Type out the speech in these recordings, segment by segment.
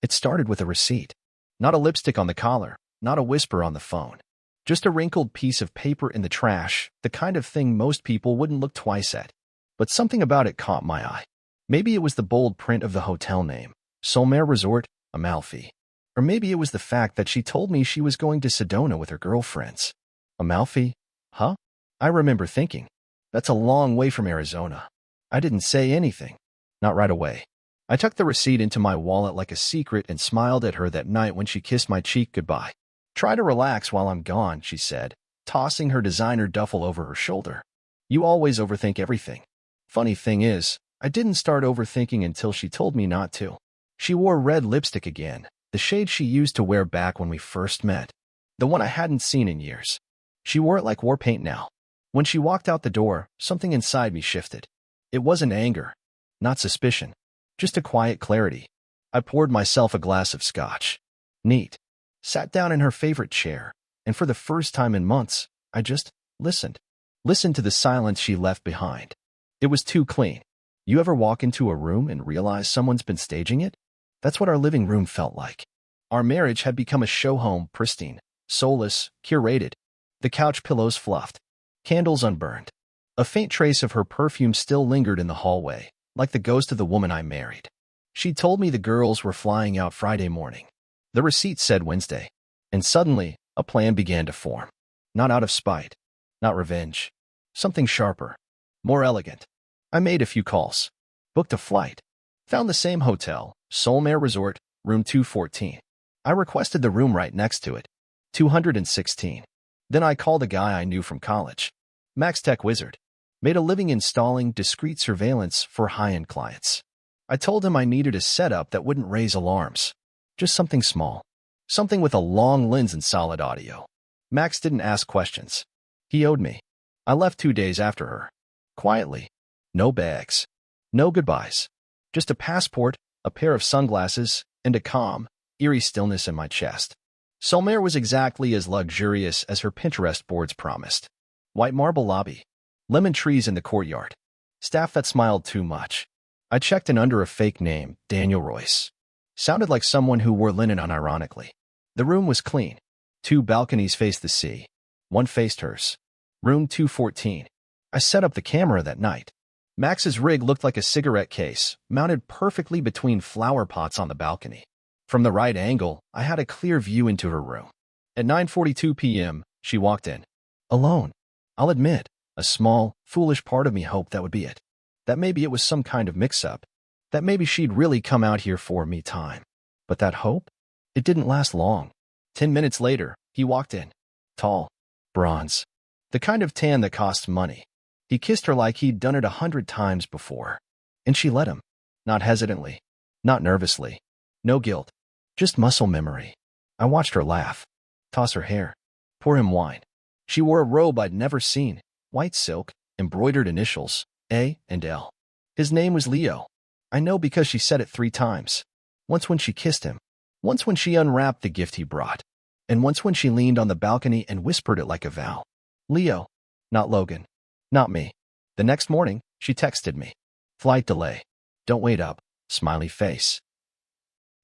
It started with a receipt. Not a lipstick on the collar, not a whisper on the phone. Just a wrinkled piece of paper in the trash, the kind of thing most people wouldn't look twice at. But something about it caught my eye. Maybe it was the bold print of the hotel name, Solmare Resort, Amalfi. Or maybe it was the fact that she told me she was going to Sedona with her girlfriends. Amalfi? Huh? I remember thinking, that's a long way from Arizona. I didn't say anything. Not right away. I tucked the receipt into my wallet like a secret and smiled at her that night when she kissed my cheek goodbye. Try to relax while I'm gone, she said, tossing her designer duffel over her shoulder. You always overthink everything. Funny thing is, I didn't start overthinking until she told me not to. She wore red lipstick again, the shade she used to wear back when we first met. The one I hadn't seen in years. She wore it like war paint now. When she walked out the door, something inside me shifted. It wasn't anger, not suspicion, just a quiet clarity. I poured myself a glass of scotch. Neat. Sat down in her favorite chair, and for the first time in months, I just listened. Listened to the silence she left behind. It was too clean. You ever walk into a room and realize someone's been staging it? That's what our living room felt like. Our marriage had become a show home, pristine, soulless, curated. The couch pillows fluffed. Candles unburned. A faint trace of her perfume still lingered in the hallway, like the ghost of the woman I married. She told me the girls were flying out Friday morning. The receipt said Wednesday. And suddenly, a plan began to form. Not out of spite. Not revenge. Something sharper. More elegant. I made a few calls. Booked a flight. Found the same hotel, Solmare Resort, room 214. I requested the room right next to it. 216. Then I called a guy I knew from college. Max Tech Wizard. Made a living installing discreet surveillance for high-end clients. I told him I needed a setup that wouldn't raise alarms. Just something small. Something with a long lens and solid audio. Max didn't ask questions. He owed me. I left 2 days after her. Quietly. No bags. No goodbyes. Just a passport, a pair of sunglasses, and a calm, eerie stillness in my chest. Solmare was exactly as luxurious as her Pinterest boards promised. White marble lobby. Lemon trees in the courtyard. Staff that smiled too much. I checked in under a fake name, Daniel Royce. Sounded like someone who wore linen unironically. The room was clean. 2 balconies faced the sea. One faced hers. Room 214. I set up the camera that night. Max's rig looked like a cigarette case, mounted perfectly between flower pots on the balcony. From the right angle, I had a clear view into her room. At 9:42 p.m., she walked in. Alone. I'll admit, a small, foolish part of me hoped that would be it. That maybe it was some kind of mix-up. That maybe she'd really come out here for me time. But that hope? It didn't last long. 10 minutes later, he walked in. Tall. Bronze. The kind of tan that costs money. He kissed her like he'd done it 100 times before. And she let him. Not hesitantly. Not nervously. No guilt. Just muscle memory. I watched her laugh. Toss her hair. Pour him wine. She wore a robe I'd never seen. White silk, embroidered initials, A and L. His name was Leo. I know because she said it 3 times. Once when she kissed him. Once when she unwrapped the gift he brought. And once when she leaned on the balcony and whispered it like a vow. Leo. Not Logan. Not me. The next morning, she texted me. Flight delay. Don't wait up. Smiley face.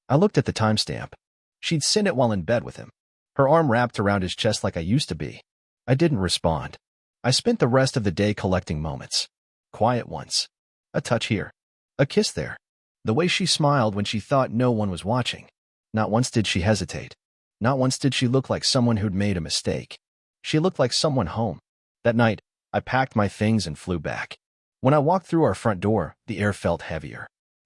I looked at the timestamp. She'd sent it while in bed with him. Her arm wrapped around his chest like I used to be. I didn't respond. I spent the rest of the day collecting moments. Quiet ones. A touch here. A kiss there. The way she smiled when she thought no one was watching. Not once did she hesitate. Not once did she look like someone who'd made a mistake. She looked like someone home. That night, I packed my things and flew back. When I walked through our front door, the air felt heavier.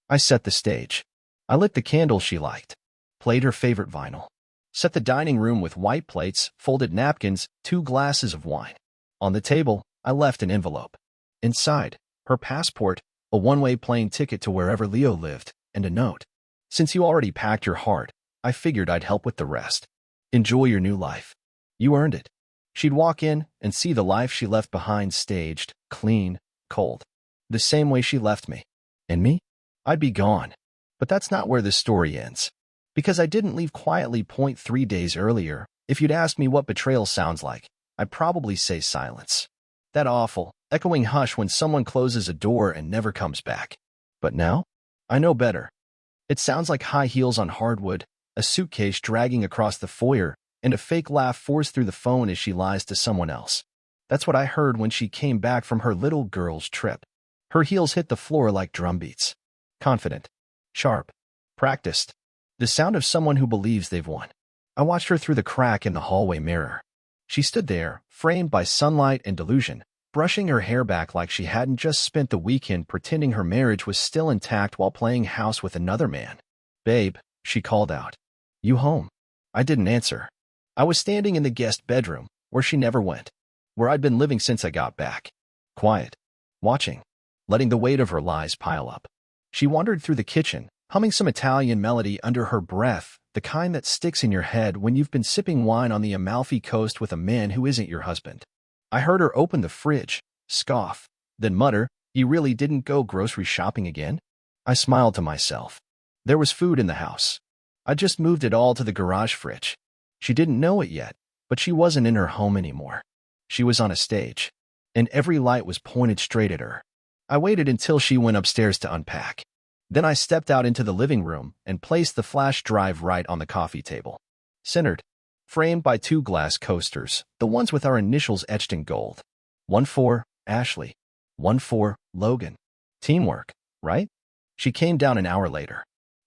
I set the stage. I lit the candle she liked. Played her favorite vinyl. Set the dining room with white plates, folded napkins, 2 glasses of wine. On the table, I left an envelope. Inside, her passport, a one-way plane ticket to wherever Leo lived, and a note. Since you already packed your heart, I figured I'd help with the rest. Enjoy your new life. You earned it. She'd walk in and see the life she left behind staged, clean, cold. The same way she left me. And me? I'd be gone. But that's not where this story ends. Because I didn't leave quietly. 3 days earlier, if you'd asked me what betrayal sounds like, I'd probably say silence. That awful, echoing hush when someone closes a door and never comes back. But now, I know better. It sounds like high heels on hardwood, a suitcase dragging across the foyer, and a fake laugh forced through the phone as she lies to someone else. That's what I heard when she came back from her little girl's trip. Her heels hit the floor like drum beats. Confident. Sharp. Practiced. The sound of someone who believes they've won. I watched her through the crack in the hallway mirror. She stood there, framed by sunlight and delusion, brushing her hair back like she hadn't just spent the weekend pretending her marriage was still intact while playing house with another man. "Babe," she called out. "You home?" I didn't answer. I was standing in the guest bedroom, where she never went, where I'd been living since I got back. Quiet. Watching. Letting the weight of her lies pile up. She wandered through the kitchen, humming some Italian melody under her breath, the kind that sticks in your head when you've been sipping wine on the Amalfi Coast with a man who isn't your husband. I heard her open the fridge, scoff, then mutter, "You really didn't go grocery shopping again?" I smiled to myself. There was food in the house. I just moved it all to the garage fridge. She didn't know it yet, but she wasn't in her home anymore. She was on a stage, and every light was pointed straight at her. I waited until she went upstairs to unpack. Then I stepped out into the living room and placed the flash drive right on the coffee table. Centered, framed by two glass coasters, the ones with our initials etched in gold. 1 for Ashley. 1 for Logan. Teamwork, right? She came down an hour later.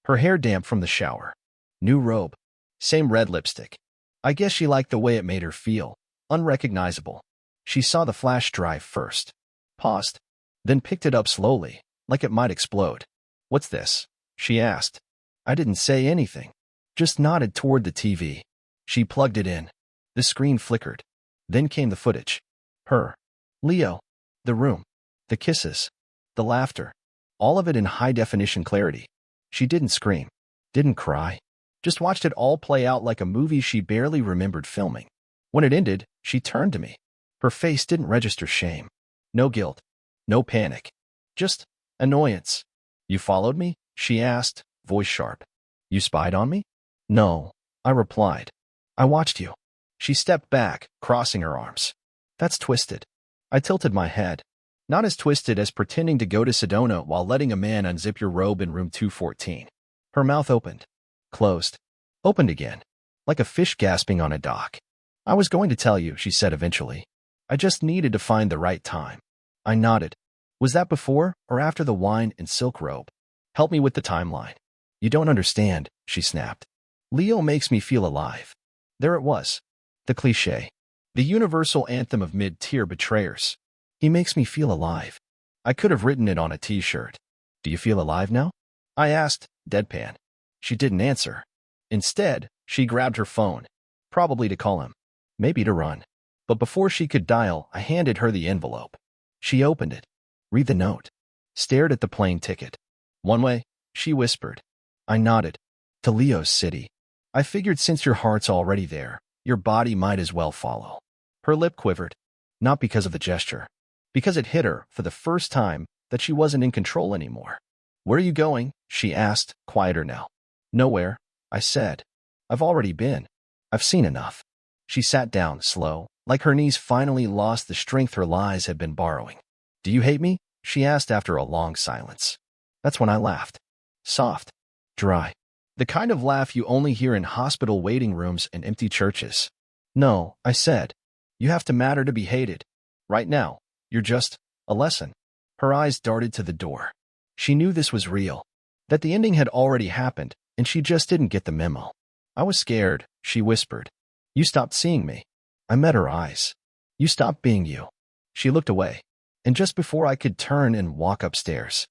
Her hair damp from the shower. New robe. Same red lipstick. I guess she liked the way it made her feel. Unrecognizable. She saw the flash drive first. Paused. Then picked it up slowly, like it might explode. "What's this?" she asked. I didn't say anything. Just nodded toward the TV. She plugged it in. The screen flickered. Then came the footage. Her. Leo. The room. The kisses. The laughter. All of it in high-definition clarity. She didn't scream. Didn't cry. Just watched it all play out like a movie she barely remembered filming. When it ended, she turned to me. Her face didn't register shame. No guilt. No panic. Just annoyance. "You followed me?" she asked, voice sharp. "You spied on me?" "No," I replied. "I watched you." She stepped back, crossing her arms. "That's twisted." I tilted my head. "Not as twisted as pretending to go to Sedona while letting a man unzip your robe in room 214. Her mouth opened. Closed. Opened again. Like a fish gasping on a dock. "I was going to tell you," she said eventually. "I just needed to find the right time." I nodded. "Was that before or after the wine and silk robe? Help me with the timeline." "You don't understand," she snapped. "Leo makes me feel alive." There it was. The cliché. The universal anthem of mid-tier betrayers. He makes me feel alive. I could have written it on a t-shirt. "Do you feel alive now?" I asked, deadpan. She didn't answer. Instead, she grabbed her phone. Probably to call him. Maybe to run. But before she could dial, I handed her the envelope. She opened it. Read the note. Stared at the plane ticket. "One way," she whispered. I nodded. "To Leo's city. I figured since your heart's already there, your body might as well follow." Her lip quivered. Not because of the gesture. Because it hit her, for the first time, that she wasn't in control anymore. "Where are you going?" she asked, quieter now. "Nowhere," I said. "I've already been. I've seen enough." She sat down, slow, like her knees finally lost the strength her lies had been borrowing. "Do you hate me?" she asked after a long silence. That's when I laughed. Soft. Dry. The kind of laugh you only hear in hospital waiting rooms and empty churches. "No," I said. "You have to matter to be hated. Right now, you're just a lesson." Her eyes darted to the door. She knew this was real. That the ending had already happened, and she just didn't get the memo. "I was scared," she whispered. "You stopped seeing me." I met her eyes. "You stopped being you." She looked away. And just before I could turn and walk upstairs,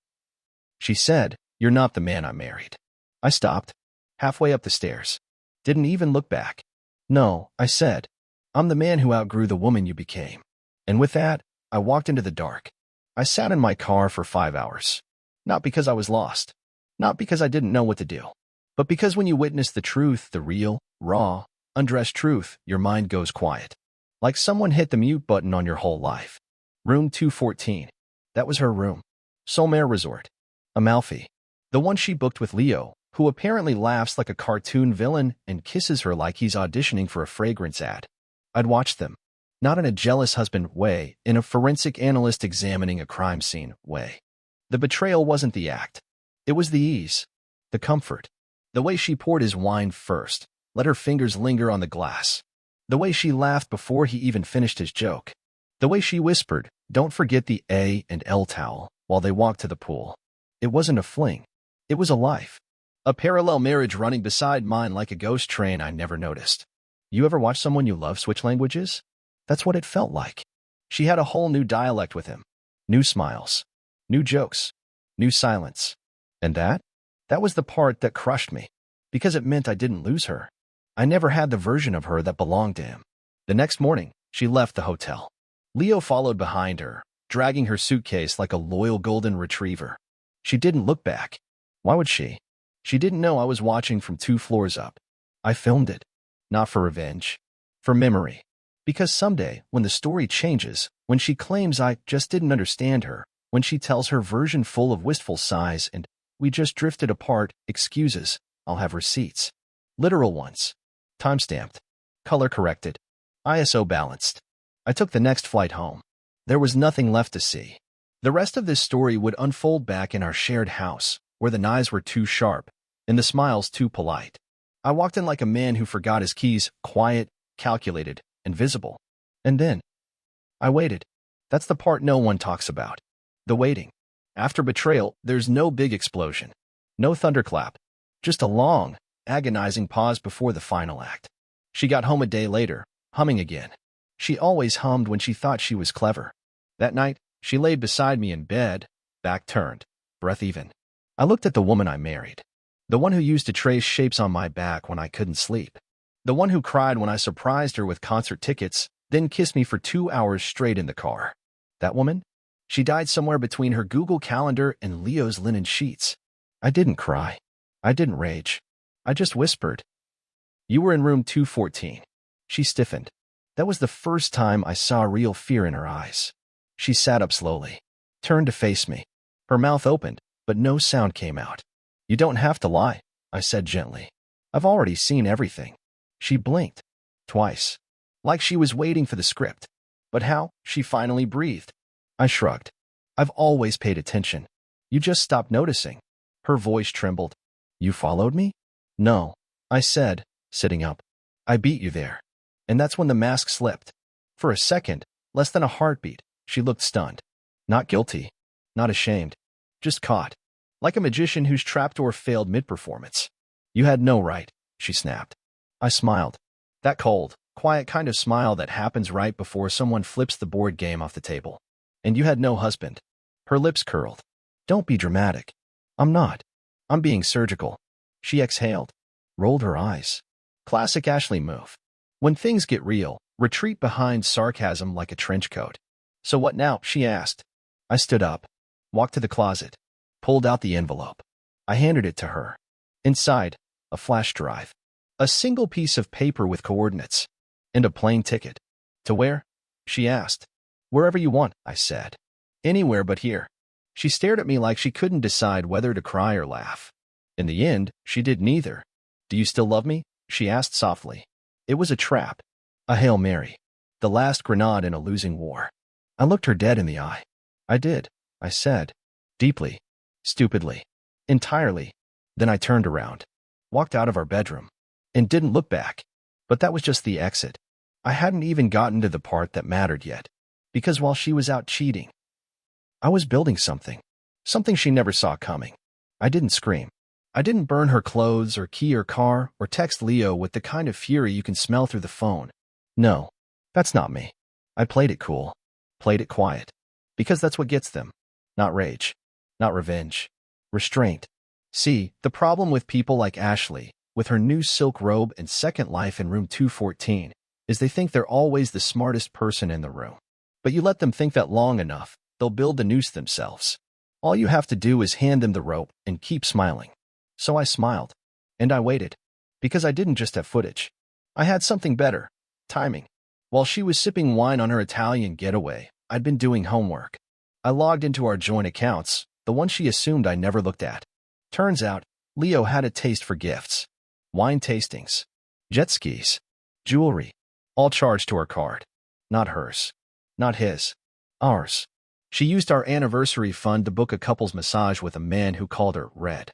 she said, "You're not the man I married." I stopped. Halfway up the stairs. Didn't even look back. "No," I said. "I'm the man who outgrew the woman you became." And with that, I walked into the dark. I sat in my car for 5 hours. Not because I was lost. Not because I didn't know what to do. But because when you witness the truth, the real, raw, undressed truth, your mind goes quiet. Like someone hit the mute button on your whole life. Room 214. That was her room. Solmare Resort. Amalfi. The one she booked with Leo, who apparently laughs like a cartoon villain and kisses her like he's auditioning for a fragrance ad. I'd watched them. Not in a jealous husband way, in a forensic analyst examining a crime scene way. The betrayal wasn't the act. It was the ease. The comfort. The way she poured his wine first, let her fingers linger on the glass. The way she laughed before he even finished his joke. The way she whispered, "Don't forget the A and L towel," while they walked to the pool. It wasn't a fling. It was a life. A parallel marriage running beside mine like a ghost train I never noticed. You ever watch someone you love switch languages? That's what it felt like. She had a whole new dialect with him. New smiles. New jokes. New silence. And that was the part that crushed me. Because it meant I didn't lose her. I never had the version of her that belonged to him. The next morning, she left the hotel. Leo followed behind her, dragging her suitcase like a loyal golden retriever. She didn't look back. Why would she? She didn't know I was watching from 2 floors up. I filmed it. Not for revenge. For memory. Because someday, when the story changes, when she claims I just didn't understand her, when she tells her version full of wistful sighs and "we just drifted apart" excuses, I'll have receipts. Literal ones. Time-stamped. Color-corrected. ISO balanced. I took the next flight home. There was nothing left to see. The rest of this story would unfold back in our shared house, where the knives were too sharp, and the smiles too polite. I walked in like a man who forgot his keys, quiet, calculated, and visible. And then, I waited. That's the part no one talks about. The waiting. After betrayal, there's no big explosion. No thunderclap. Just a long, agonizing pause before the final act. She got home a day later, humming again. She always hummed when she thought she was clever. That night, she laid beside me in bed, back turned, breath even. I looked at the woman I married. The one who used to trace shapes on my back when I couldn't sleep. The one who cried when I surprised her with concert tickets, then kissed me for 2 hours straight in the car. That woman? She died somewhere between her Google Calendar and Leo's linen sheets. I didn't cry. I didn't rage. I just whispered. "You were in room 214. She stiffened. That was the first time I saw real fear in her eyes. She sat up slowly, turned to face me. Her mouth opened, but no sound came out. "You don't have to lie," I said gently. "I've already seen everything." She blinked. Twice. Like she was waiting for the script. But how? She finally breathed. I shrugged. "I've always paid attention. You just stopped noticing." Her voice trembled. "You followed me?" "No," I said, sitting up. "I beat you there." And that's when the mask slipped. For a second, less than a heartbeat, she looked stunned. Not guilty. Not ashamed. Just caught. Like a magician whose trapdoor failed mid-performance. "You had no right," she snapped. I smiled. That cold, quiet kind of smile that happens right before someone flips the board game off the table. "And you had no husband." Her lips curled. "Don't be dramatic." "I'm not. I'm being surgical." She exhaled. Rolled her eyes. Classic Ashley move. When things get real, retreat behind sarcasm like a trench coat. "So what now?" she asked. I stood up. Walked to the closet. Pulled out the envelope. I handed it to her. Inside, a flash drive. A single piece of paper with coordinates. And a plane ticket. "To where?" she asked. "Wherever you want," I said. "Anywhere but here." She stared at me like she couldn't decide whether to cry or laugh. In the end, she did neither. "Do you still love me?" she asked softly. It was a trap. A Hail Mary. The last grenade in a losing war. I looked her dead in the eye. "I did," I said. Deeply. Stupidly. Entirely. Then I turned around. Walked out of our bedroom. And didn't look back. But that was just the exit. I hadn't even gotten to the part that mattered yet. Because while she was out cheating, I was building something. Something she never saw coming. I didn't scream. I didn't burn her clothes or key her car or text Leo with the kind of fury you can smell through the phone. No, that's not me. I played it cool. Played it quiet. Because that's what gets them. Not rage. Not revenge. Restraint. See, the problem with people like Ashley, with her new silk robe and second life in room 214, is they think they're always the smartest person in the room. But you let them think that long enough, they'll build the noose themselves. All you have to do is hand them the rope and keep smiling. So I smiled. And I waited. Because I didn't just have footage. I had something better. Timing. While she was sipping wine on her Italian getaway, I'd been doing homework. I logged into our joint accounts, the one she assumed I never looked at. Turns out, Leo had a taste for gifts. Wine tastings. Jet skis. Jewelry. All charged to her card. Not hers. Not his. Ours. She used our anniversary fund to book a couple's massage with a man who called her Red.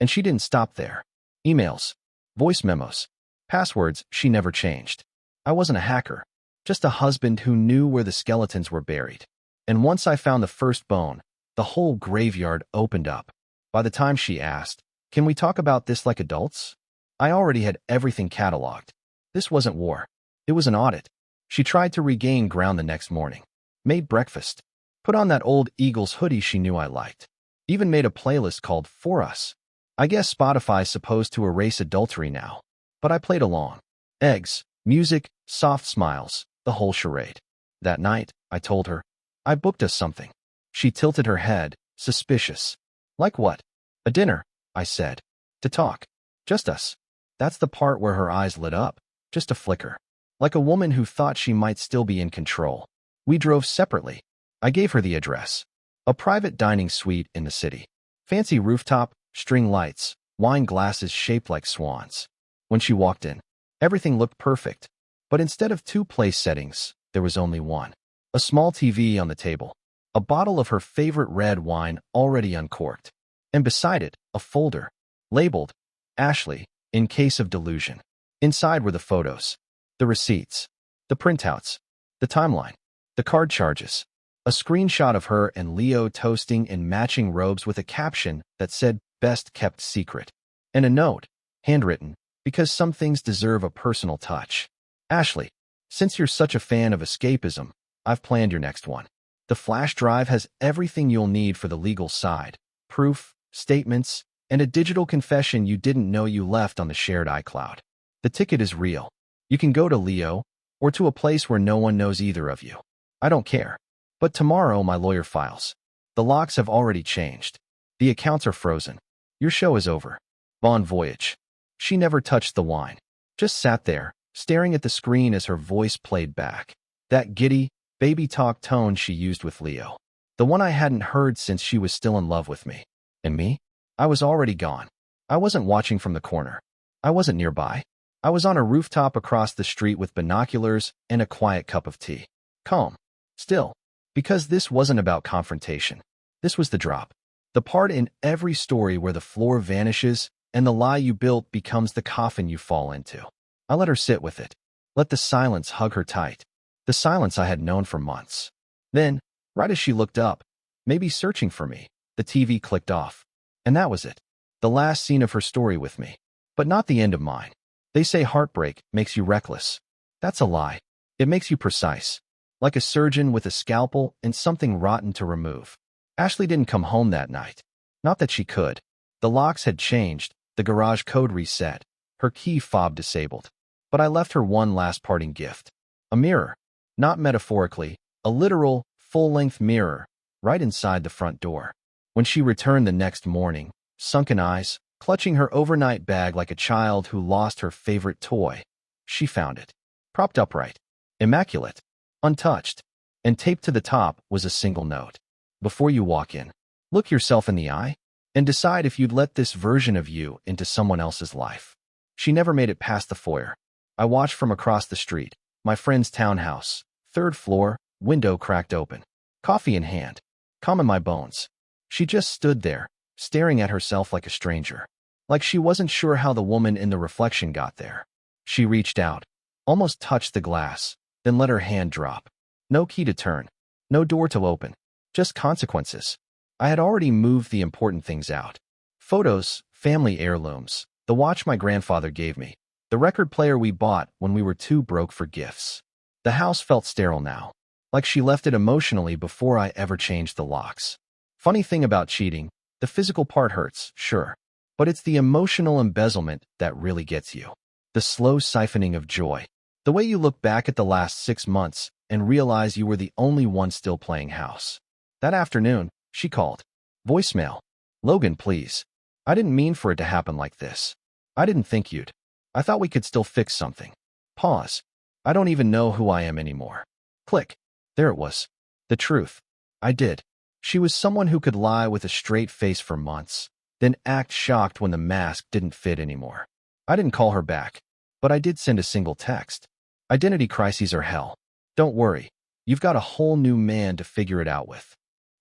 And she didn't stop there. Emails, voice memos, passwords she never changed. I wasn't a hacker, just a husband who knew where the skeletons were buried. And once I found the first bone, the whole graveyard opened up. By the time she asked, "Can we talk about this like adults?" I already had everything cataloged. This wasn't war. It was an audit. She tried to regain ground the next morning. Made breakfast. Put on that old Eagles hoodie she knew I liked. Even made a playlist called For Us. I guess Spotify's supposed to erase adultery now. But I played along. Eggs, music, soft smiles, the whole charade. That night, I told her, I booked us something. She tilted her head, suspicious. Like what? A dinner, I said. To talk. Just us. That's the part where her eyes lit up. Just a flicker. Like a woman who thought she might still be in control. We drove separately. I gave her the address. A private dining suite in the city. Fancy rooftop, string lights, wine glasses shaped like swans. When she walked in, everything looked perfect. But instead of two place settings, there was only one. A small TV on the table. A bottle of her favorite red wine already uncorked. And beside it, a folder. Labeled, Ashley, in case of delusion. Inside were the photos. The receipts. The printouts. The timeline. The card charges. A screenshot of her and Leo toasting in matching robes with a caption that said, "Best kept secret." And a note, handwritten, because some things deserve a personal touch. Ashley, since you're such a fan of escapism, I've planned your next one. The flash drive has everything you'll need for the legal side. Proof, statements, and a digital confession you didn't know you left on the shared iCloud. The ticket is real. You can go to Leo, or to a place where no one knows either of you. I don't care. But tomorrow my lawyer files. The locks have already changed. The accounts are frozen. Your show is over. Bon voyage. She never touched the wine. Just sat there, staring at the screen as her voice played back. That giddy, baby talk tone she used with Leo. The one I hadn't heard since she was still in love with me. And me? I was already gone. I wasn't watching from the corner. I wasn't nearby. I was on a rooftop across the street with binoculars and a quiet cup of tea. Calm. Still. Because this wasn't about confrontation. This was the drop. The part in every story where the floor vanishes and the lie you built becomes the coffin you fall into. I let her sit with it. Let the silence hug her tight. The silence I had known for months. Then, right as she looked up, maybe searching for me, the TV clicked off. And that was it. The last scene of her story with me. But not the end of mine. They say heartbreak makes you reckless. That's a lie. It makes you precise. Like a surgeon with a scalpel and something rotten to remove. Ashley didn't come home that night. Not that she could. The locks had changed, the garage code reset, her key fob disabled. But I left her one last parting gift. A mirror. Not metaphorically, a literal, full-length mirror, right inside the front door. When she returned the next morning, sunken eyes, clutching her overnight bag like a child who lost her favorite toy, she found it. Propped upright. Immaculate. Untouched. And taped to the top was a single note. Before you walk in, look yourself in the eye and decide if you'd let this version of you into someone else's life. She never made it past the foyer. I watched from across the street, my friend's townhouse, 3rd floor, window cracked open. Coffee in hand. Calm in my bones. She just stood there, staring at herself like a stranger. Like she wasn't sure how the woman in the reflection got there. She reached out, almost touched the glass, then let her hand drop. No key to turn. No door to open. Just consequences. I had already moved the important things out. Photos, family heirlooms, the watch my grandfather gave me, the record player we bought when we were too broke for gifts. The house felt sterile now, like she left it emotionally before I ever changed the locks. Funny thing about cheating, the physical part hurts, sure, but it's the emotional embezzlement that really gets you. The slow siphoning of joy. The way you look back at the last 6 months and realize you were the only one still playing house. That afternoon, she called. Voicemail. Logan, please. I didn't mean for it to happen like this. I didn't think you'd. I thought we could still fix something. Pause. I don't even know who I am anymore. Click. There it was. The truth. I did. She was someone who could lie with a straight face for months, then act shocked when the mask didn't fit anymore. I didn't call her back, but I did send a single text. Identity crises are hell. Don't worry. You've got a whole new man to figure it out with.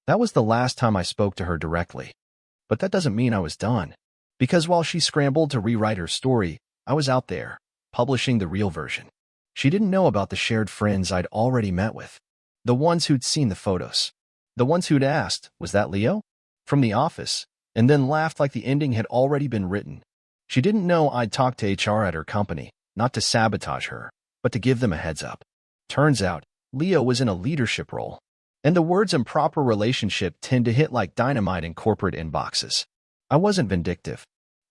That was the last time I spoke to her directly. But that doesn't mean I was done. Because while she scrambled to rewrite her story, I was out there, publishing the real version. She didn't know about the shared friends I'd already met with. The ones who'd seen the photos. The ones who'd asked, "Was that Leo?" from the office, and then laughed like the ending had already been written. She didn't know I'd talked to HR at her company, not to sabotage her, but to give them a heads up. Turns out, Leo was in a leadership role, and the words improper relationship tend to hit like dynamite in corporate inboxes. I wasn't vindictive.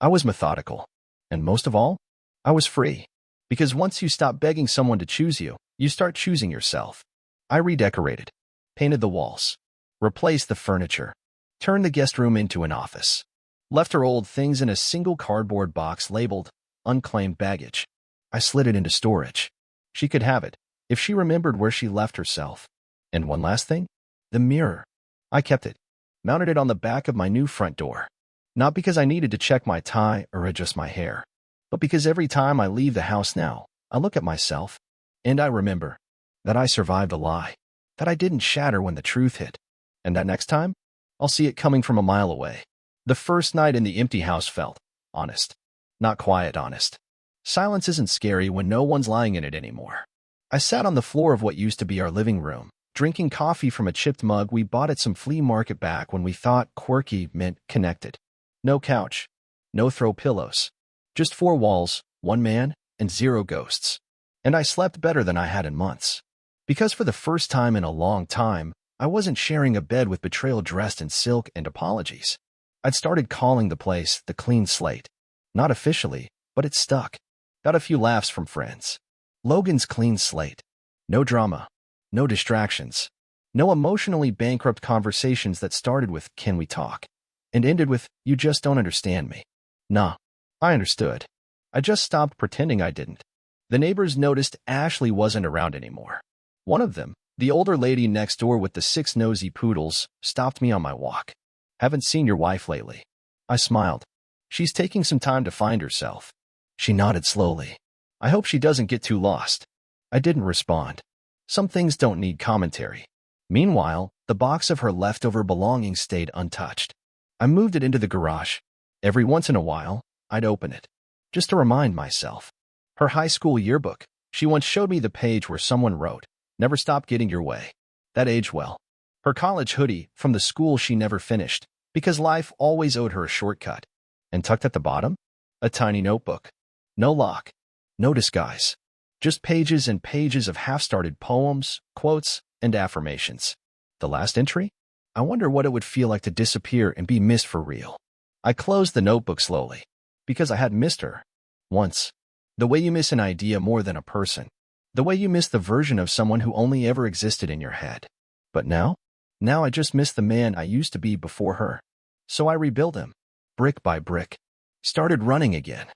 I was methodical. And most of all, I was free. Because once you stop begging someone to choose you, you start choosing yourself. I redecorated, painted the walls, replaced the furniture, turned the guest room into an office, left her old things in a single cardboard box labeled unclaimed baggage. I slid it into storage. She could have it, if she remembered where she left herself. And one last thing, the mirror. I kept it, mounted it on the back of my new front door. Not because I needed to check my tie or adjust my hair, but because every time I leave the house now, I look at myself, and I remember that I survived a lie, that I didn't shatter when the truth hit, and that next time, I'll see it coming from a mile away. The first night in the empty house felt honest, not quiet honest. Silence isn't scary when no one's lying in it anymore. I sat on the floor of what used to be our living room, drinking coffee from a chipped mug we bought at some flea market back when we thought quirky meant connected. No couch, no throw pillows, just 4 walls, 1 man, and 0 ghosts. And I slept better than I had in months. Because for the first time in a long time, I wasn't sharing a bed with betrayal dressed in silk and apologies. I'd started calling the place the clean slate. Not officially, but it stuck. Got a few laughs from friends. Logan's clean slate. No drama. No distractions. No emotionally bankrupt conversations that started with, "Can we talk?" and ended with, "You just don't understand me." Nah, I understood. I just stopped pretending I didn't. The neighbors noticed Ashley wasn't around anymore. One of them, the older lady next door with the 6 nosy poodles, stopped me on my walk. "Haven't seen your wife lately." I smiled. "She's taking some time to find herself." She nodded slowly. "I hope she doesn't get too lost." I didn't respond. Some things don't need commentary. Meanwhile, the box of her leftover belongings stayed untouched. I moved it into the garage. Every once in a while, I'd open it, just to remind myself. Her high school yearbook. She once showed me the page where someone wrote, "Never stop getting your way." That aged well. Her college hoodie from the school she never finished, because life always owed her a shortcut. And tucked at the bottom, a tiny notebook. No lock, no disguise. Just pages and pages of half-started poems, quotes, and affirmations. The last entry? I wonder what it would feel like to disappear and be missed for real. I closed the notebook slowly, because I had missed her. Once. The way you miss an idea more than a person. The way you miss the version of someone who only ever existed in your head. But now? Now I just miss the man I used to be before her. So I rebuilt him, brick by brick. Started running again.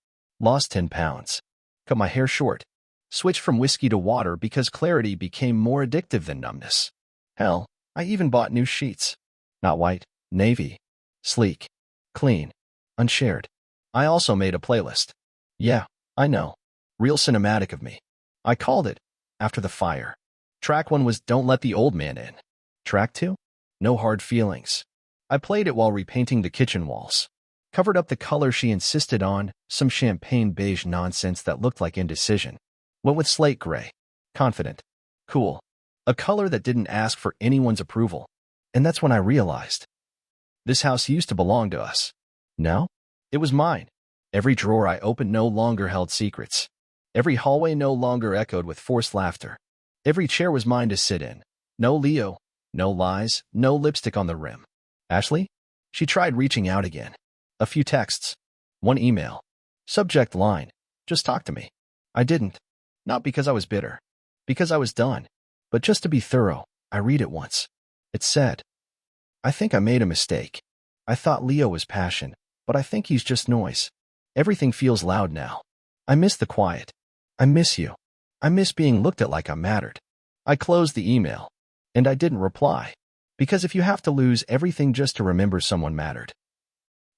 Lost 10 pounds. Cut my hair short. Switched from whiskey to water because clarity became more addictive than numbness. Hell, I even bought new sheets. Not white, navy. Sleek. Clean. Unshared. I also made a playlist. Yeah, I know. Real cinematic of me. I called it After the Fire. Track 1 was Don't Let the Old Man In. Track 2? No Hard Feelings. I played it while repainting the kitchen walls. Covered up the color she insisted on, some champagne beige nonsense that looked like indecision. Went with slate gray. Confident. Cool. A color that didn't ask for anyone's approval. And that's when I realized. This house used to belong to us. Now, it was mine. Every drawer I opened no longer held secrets. Every hallway no longer echoed with forced laughter. Every chair was mine to sit in. No Leo, no lies, no lipstick on the rim. Ashley? She tried reaching out again. A few texts. 1 email. Subject line, "Just talk to me." I didn't. Not because I was bitter. Because I was done. But just to be thorough, I read it once. It said, "I think I made a mistake. I thought Leo was passion, but I think he's just noise. Everything feels loud now. I miss the quiet. I miss you. I miss being looked at like I mattered." I closed the email. And I didn't reply. Because if you have to lose everything just to remember someone mattered,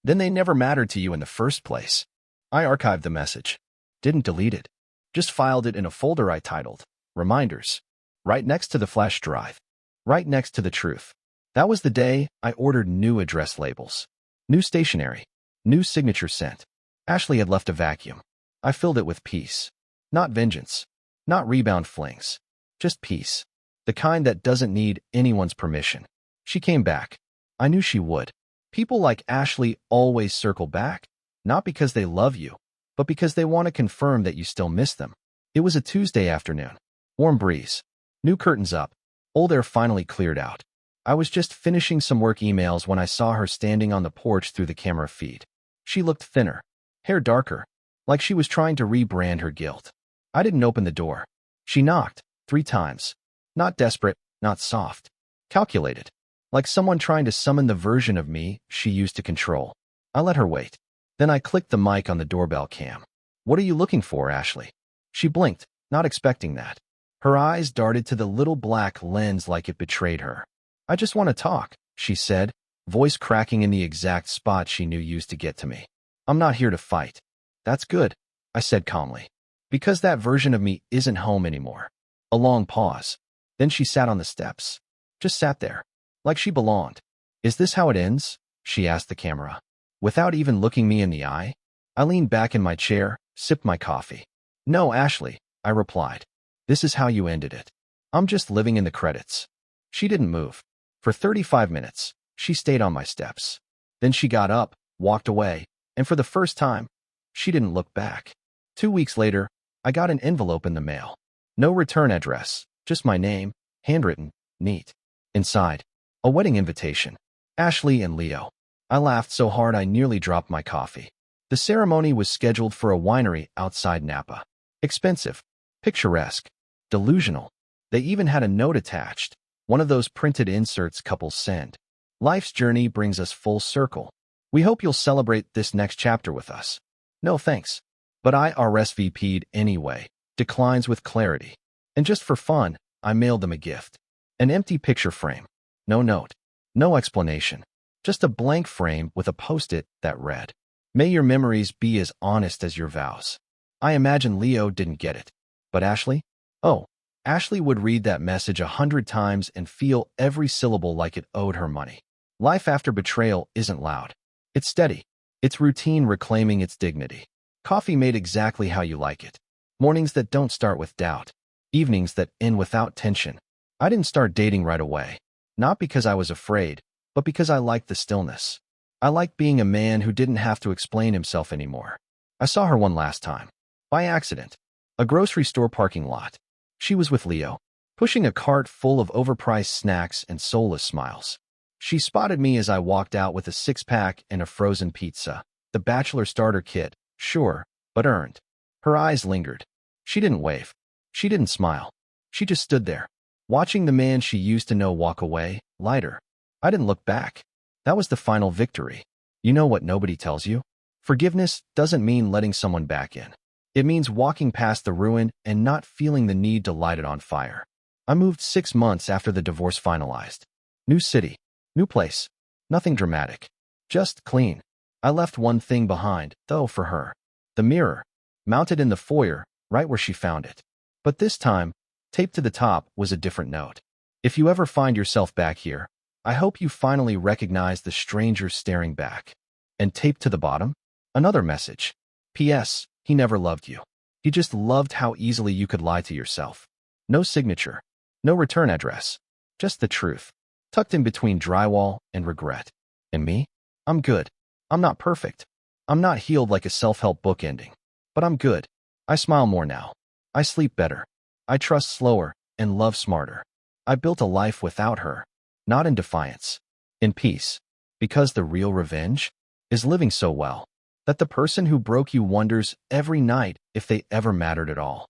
then they never mattered to you in the first place. I archived the message. Didn't delete it. Just filed it in a folder I titled Reminders. Right next to the flash drive. Right next to the truth. That was the day I ordered new address labels. New stationery. New signature sent. Ashley had left a vacuum. I filled it with peace. Not vengeance. Not rebound flings. Just peace. The kind that doesn't need anyone's permission. She came back. I knew she would. People like Ashley always circle back, not because they love you, but because they want to confirm that you still miss them. It was a Tuesday afternoon. Warm breeze. New curtains up. Old air finally cleared out. I was just finishing some work emails when I saw her standing on the porch through the camera feed. She looked thinner, hair darker, like she was trying to rebrand her guilt. I didn't open the door. She knocked 3 times. Not desperate, not soft. Calculated. Like someone trying to summon the version of me she used to control. I let her wait. Then I clicked the mic on the doorbell cam. "What are you looking for, Ashley?" She blinked, not expecting that. Her eyes darted to the little black lens like it betrayed her. "I just want to talk," she said, voice cracking in the exact spot she knew used to get to me. "I'm not here to fight." "That's good," I said calmly. "Because that version of me isn't home anymore." A long pause. Then she sat on the steps. Just sat there. Like she belonged. "Is this how it ends?" she asked the camera. Without even looking me in the eye, I leaned back in my chair, sipped my coffee. "No, Ashley," I replied. "This is how you ended it. I'm just living in the credits." She didn't move. For 35 minutes, she stayed on my steps. Then she got up, walked away, and for the first time, she didn't look back. 2 weeks later, I got an envelope in the mail. No return address, just my name, handwritten, neat. Inside, a wedding invitation. Ashley and Leo. I laughed so hard I nearly dropped my coffee. The ceremony was scheduled for a winery outside Napa. Expensive, picturesque, delusional. They even had a note attached, one of those printed inserts couples send. "Life's journey brings us full circle. We hope you'll celebrate this next chapter with us." No thanks. But I RSVP'd anyway. Declines with clarity. And just for fun, I mailed them a gift. An empty picture frame. No note. No explanation. Just a blank frame with a post-it that read, "May your memories be as honest as your vows." I imagine Leo didn't get it. But Ashley? Oh, Ashley would read that message 100 times and feel every syllable like it owed her money. Life after betrayal isn't loud. It's steady. It's routine reclaiming its dignity. Coffee made exactly how you like it. Mornings that don't start with doubt. Evenings that end without tension. I didn't start dating right away. Not because I was afraid, but because I liked the stillness. I liked being a man who didn't have to explain himself anymore. I saw her one last time. By accident. A grocery store parking lot. She was with Leo, pushing a cart full of overpriced snacks and soulless smiles. She spotted me as I walked out with a 6-pack and a frozen pizza. The bachelor starter kit, sure, but earned. Her eyes lingered. She didn't wave. She didn't smile. She just stood there, watching the man she used to know walk away, lighter. I didn't look back. That was the final victory. You know what nobody tells you? Forgiveness doesn't mean letting someone back in. It means walking past the ruin and not feeling the need to light it on fire. I moved 6 months after the divorce finalized. New city, new place, nothing dramatic, just clean. I left one thing behind, though, for her. The mirror, mounted in the foyer, right where she found it. But this time, taped to the top was a different note. If you ever find yourself back here, I hope you finally recognize the stranger staring back. And taped to the bottom, another message. P.S. He never loved you. He just loved how easily you could lie to yourself. No signature, no return address, just the truth, tucked in between drywall and regret. And me? I'm good. I'm not perfect. I'm not healed like a self-help book ending. But I'm good. I smile more now. I sleep better. I trust slower and love smarter. I built a life without her, not in defiance, in peace. Because the real revenge is living so well that the person who broke you wonders every night if they ever mattered at all.